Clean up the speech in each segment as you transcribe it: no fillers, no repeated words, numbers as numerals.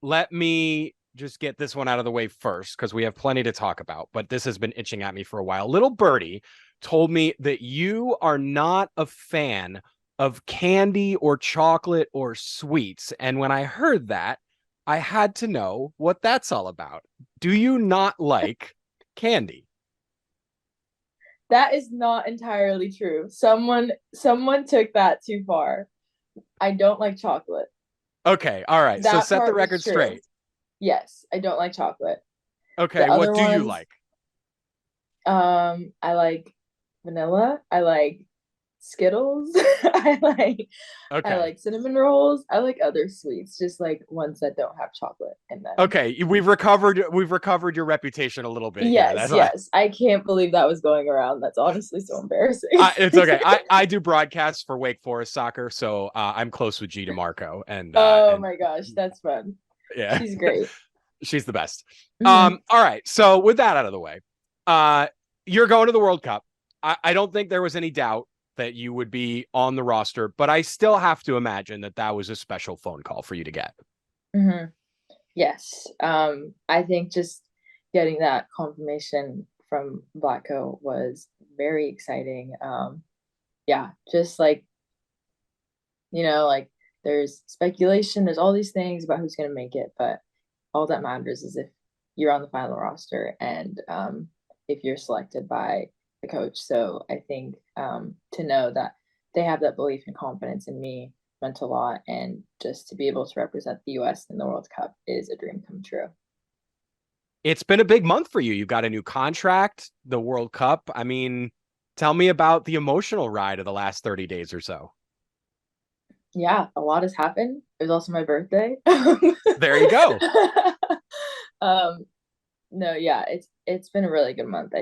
let me just get this one out of the way first because we have plenty to talk about, but this has been itching at me for a while. Little Birdie told me that you are not a fan of candy or chocolate or sweets. And when I heard that, I had to know what that's all about. Do you not like candy? That is not entirely true. Someone took that too far. I don't like chocolate. Okay, all right. So That set the part was record true. straight. Yes, I don't like chocolate. The Okay, what other do you ones, like? I like vanilla. I like Skittles. I Okay. like cinnamon rolls. I like other sweets, just like ones that don't have chocolate in them. Okay, we've recovered your reputation a little bit here. Yes, That's why. yes. I can't believe that was going around. That's honestly so embarrassing. It's okay. I do broadcasts for Wake Forest soccer, so I'm close with G DeMarco, Oh and my gosh, that's fun. yeah, She's great. she's the best. Hmm. All right. So with that out of the way, uh, you're going to the World Cup. I don't think there was any doubt that you would be on the roster, but I still have to imagine that that was a special phone call for you to get. Hmm. Yes. I think just getting that confirmation from Blacko was very exciting. Yeah, just like, like there's speculation, there's all these things about who's going to make it, but all that matters is if you're on the final roster and if you're selected by the coach. So I think to know that they have that belief and confidence in me meant a lot. And just to be able to represent the US in the World Cup is a dream come true. It's been a big month for you. You got a new contract, the World Cup. I mean, tell me about the emotional ride of the last 30 days or so. Yeah, a lot has happened. It was also my birthday. There you go. um, no, yeah, it's been a really good month.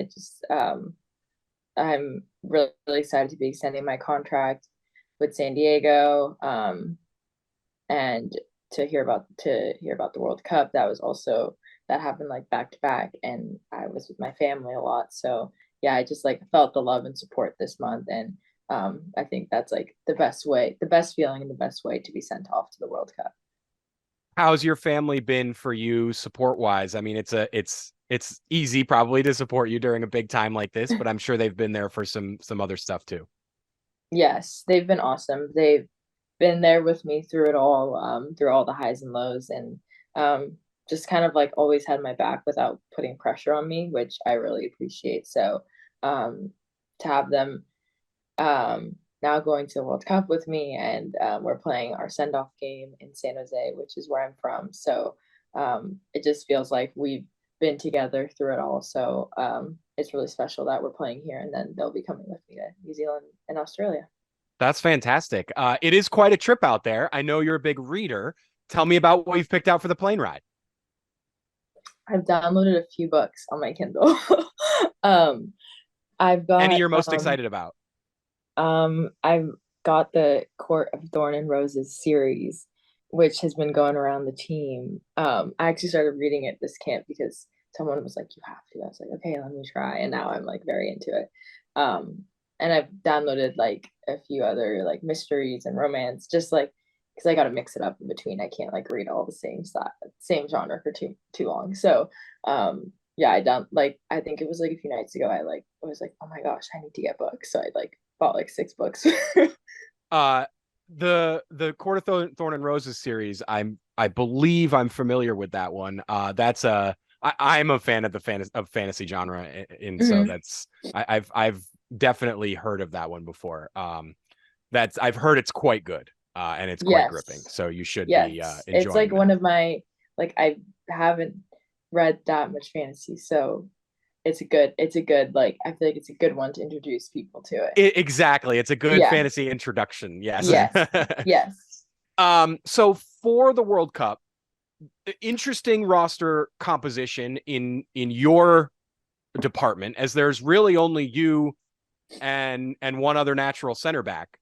I'm really excited to be extending my contract with San Diego. And to hear about the World Cup, that happened like back to back, and I was with my family a lot. So yeah, I just like felt the love and support this month, and I think that's like the best feeling, and the best way to be sent off to the World Cup. How's your family been for you support wise? I mean, it's easy probably to support you during a big time like this, but I'm sure they've been there for some other stuff too. Yes, they've been awesome. They've been there with me through all the highs and lows, and just kind of like always had my back without putting pressure on me, which I really appreciate. So um, to have them now going to the World Cup with me, and we're playing our send off game in San Jose, which is where I'm from. So it just feels like we've been together through it all. So it's really special that we're playing here, and then they'll be coming with me to New Zealand and Australia. That's fantastic. It is quite a trip out there. I know you're a big reader. Tell me about what you've picked out for the plane ride. I've downloaded a few books on my Kindle. um, I've Any got you're most excited about? I've got the Court of Thorn and Roses series, which has been going around the team. I actually started reading it this camp because someone was like, "You have to." I was like, "Okay, let me try," and now I'm like very into it. And I've downloaded like a few other like mysteries and romance, just like because I got to mix it up in between. I can't like read all the same genre for too long. So, yeah, I think it was like a few nights ago. I was like, oh my gosh, I need to get books. So I like bought like 6 books. Uh, the Court of Thorn and Roses series. I believe I'm familiar with that one. That's I'm a fan of the fantasy genre, and so Mhm. that's I've definitely heard of that one before. That's I've heard it's quite good, and it's quite gripping. Yes. So you should be Yes. It's enjoying like one that. of my like I haven't read that much fantasy, so it's a good like I feel like it's a good one to introduce people to it. Exactly, it's a good Yeah. fantasy introduction. Yes. Yes. Yes. So for the World Cup, interesting roster composition in your department, as there's really only you and one other natural center back.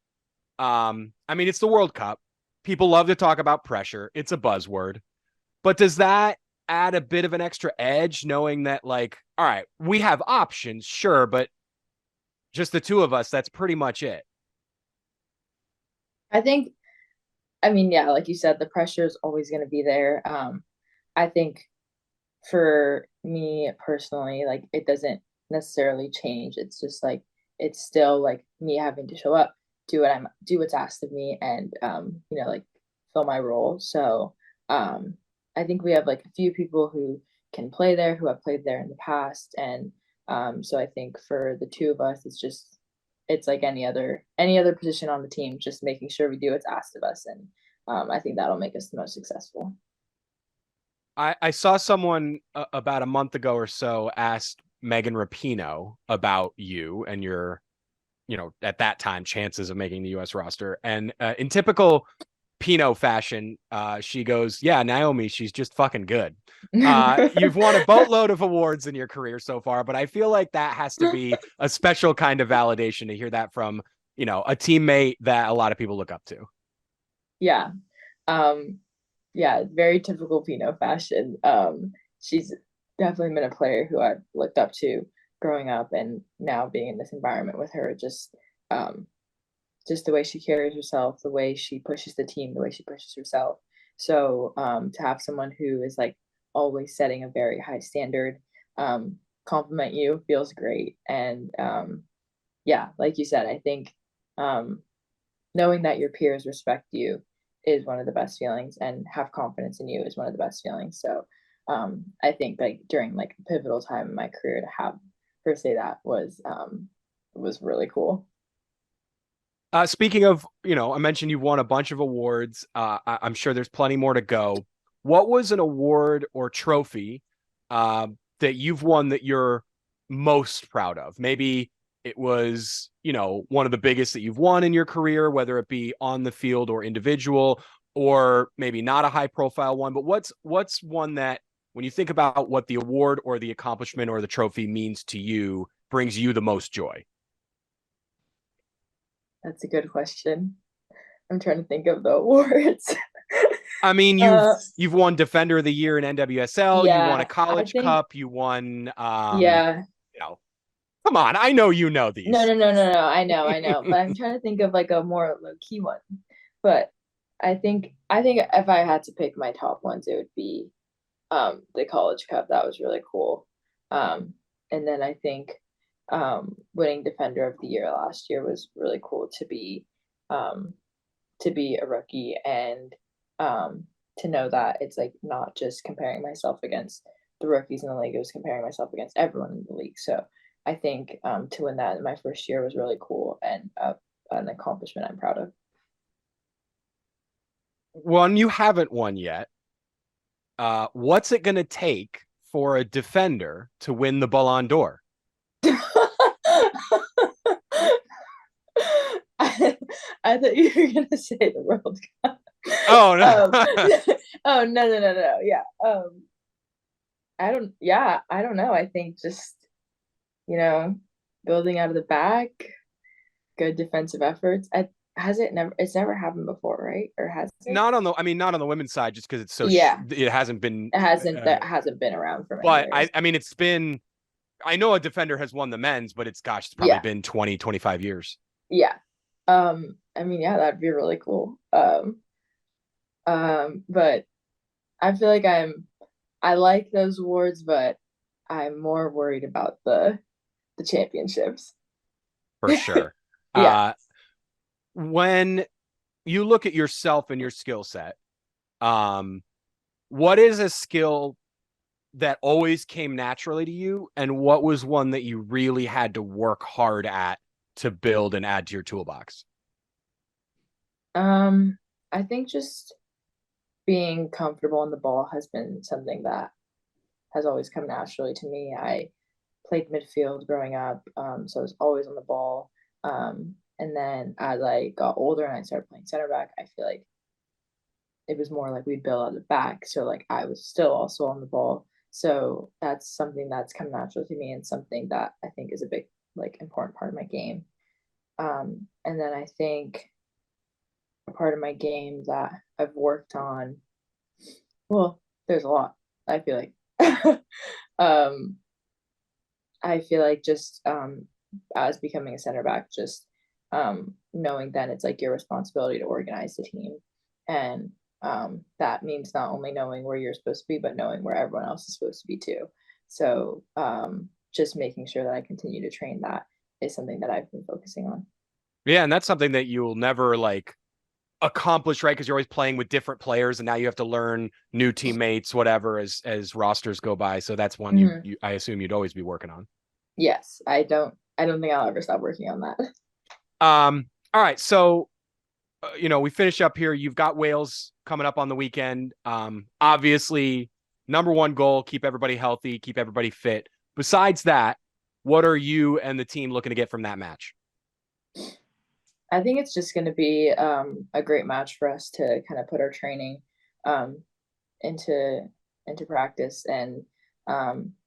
I mean, it's the World Cup. People love to talk about pressure. It's a buzzword. But does that add a bit of an extra edge knowing that, like, all right, we have options, sure, but just the two of us, that's pretty much it. I think I mean, yeah, like you said, the pressure is always going to be there. I think for me personally, like it doesn't necessarily change. It's just like it's still like me having to show up, do what's asked of me, and like fill my role. So I think we have like a few people who can play there, who have played there in the past, and so I think for the two of us, it's like any other position on the team, just making sure we do what's asked of us, and I think that'll make us the most successful. I saw someone about a month ago or so asked Megan Rapinoe about you and your, at that time, chances of making the U.S. roster. And in typical Pinot fashion, she goes, "Yeah, Naomi, she's just fucking good." You've won a boatload of awards in your career so far, but I feel like that has to be a special kind of validation to hear that from, a teammate that a lot of people look up to. Yeah. Um, yeah, very typical Pinot fashion. She's definitely been a player who I've looked up to growing up, and now being in this environment with her, um, just the way she carries herself, the way she pushes the team, the way she pushes herself. So to have someone who is like always setting a very high standard, compliment you feels great. And yeah, like you said, I think um, knowing that your peers respect you is one of the best feelings, and have confidence in you is one of the best feelings. So I think like during like a pivotal time in my career, to have her say that was really cool. Speaking of, I mentioned you've won a bunch of awards. I'm sure there's plenty more to go. What was an award or trophy that you've won that you're most proud of? Maybe it was, one of the biggest that you've won in your career, whether it be on the field or individual, or maybe not a high profile one. But what's one that, when you think about what the award or the accomplishment or the trophy means to you, brings you the most joy? That's a good question. I'm trying to think of the awards. I mean, you've uh, you've won Defender of the Year in NWSL, you won a yeah, I College think, Cup, you won yeah. you know, come on, I know you know No, these. no, no, no, no. I know. But I'm trying to think of like a more low key one. But I think if I had to pick my top ones, it would be the College Cup. That was really cool. Um and then I think winning Defender of the Year last year was really cool um to be a rookie, and to know that it's like not just comparing myself against the rookies in the league, it was comparing myself against everyone in the league. So I think to win that in my first year was really cool, and an accomplishment I'm proud of. One you haven't won yet. What's it gonna take for a defender to win the Ballon d'Or? I thought you were gonna say the World Cup. Oh um, no. oh no, no, no, no, yeah. I don't know. I think just you know building out of the back, good defensive efforts. It's never happened before, right? Or has it? Not on the women's side, just because it's Yeah, it hasn't been. that hasn't been around for many But years. I mean, it's been. I know a defender has won the men's, but it's probably Yeah, been 20, 25 years. yeah. I mean, yeah, that'd be really cool. But I feel like I like those awards, but I'm more worried about the championships. For sure. Yeah. Uh, when you look at yourself and your skill set, um, what is a skill that always came naturally to you, and what was one that you really had to work hard at to build and add to your toolbox? I think just being comfortable on the ball has been something that has always come naturally to me. I played midfield growing up, so I was always on the ball. And then as I got older and I started playing center back, I feel like it was more like we'd build out the back. So like I was still also on the ball. So that's something that's come natural to me, and something that I think is a big like important part of my game. And then I think a part of my game that I've worked on, well, there's a lot. I feel like um I feel like just as becoming a center back, just knowing then it's like your responsibility to organize the team, and that means not only knowing where you're supposed to be, but knowing where everyone else is supposed to be too. So just making sure that I continue to train that is something that I've been focusing on. Yeah, and that's something that you will never like accomplish, right? Because you're always playing with different players, and now you have to learn new teammates, whatever, as rosters go by. So that's one Mhm. you I assume you'd always be working on. Yes, I don't think I'll ever stop working on that. All right, so we finish up here. You've got Wales coming up on the weekend. Obviously, number one goal, keep everybody healthy, keep everybody fit. Besides that, what are you and the team looking to get from that match? I think it's just going to be a great match for us to kind of put our training um, into into practice and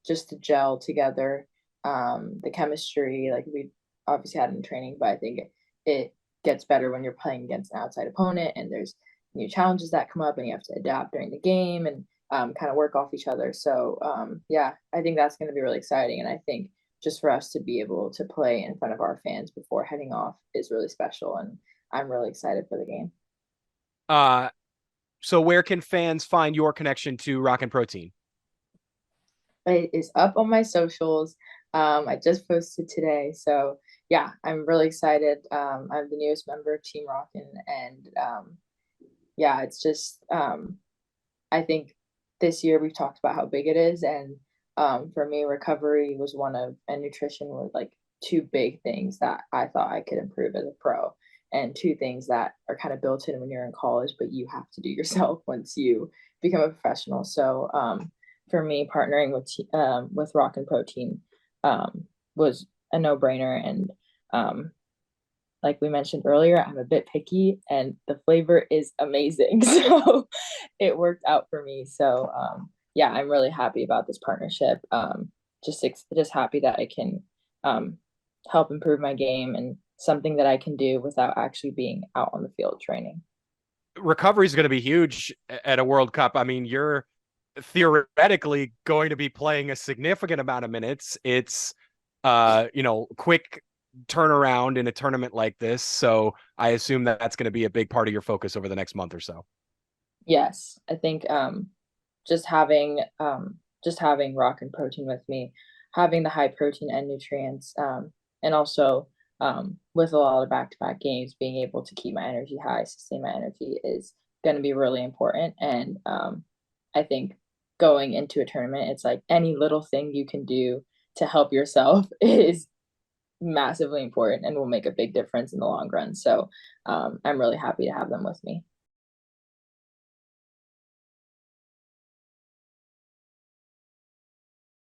just to gel together. The chemistry, like we obviously had in training, but I think it gets better when you're playing against an outside opponent and there's new challenges that come up and you have to adapt during the game and kind of work off each other. So yeah, I think that's going to be really exciting, and I think just for us to be able to play in front of our fans before heading off is really special, and I'm really excited for the game. Uh, so where can fans find your connection to Rock and Protein? It is up on my socials. I just posted today, so yeah, I'm really excited. I'm the newest member of Team Rockin', and yeah, it's just I think this year we've talked about how big it is, and for me, recovery was one of, and nutrition was like two big things that I thought I could improve as a pro, and two things that are kind of built in when you're in college, but you have to do yourself once you become a professional. So for me, partnering with Rock and Protein was a no brainer, and um, like we mentioned earlier, I'm a bit picky and the flavor is amazing. So it worked out for me. So yeah, I'm really happy about this partnership. Just happy that I can um, help improve my game and something that I can do without actually being out on the field training. Recovery is going to be huge at a World Cup. I mean, you're theoretically going to be playing a significant amount of minutes. It's quick turnaround in a tournament like this. So I assume that that's going to be a big part of your focus over the next month or so. Yes, I think just having just having rock and protein with me, having the high protein and nutrients, and also with a lot of back-to-back games, being able to keep my energy high, sustain my energy is going to be really important. And I think going into a tournament, it's like any little thing you can do to help yourself is massively important and will make a big difference in the long run. So I'm really happy to have them with me.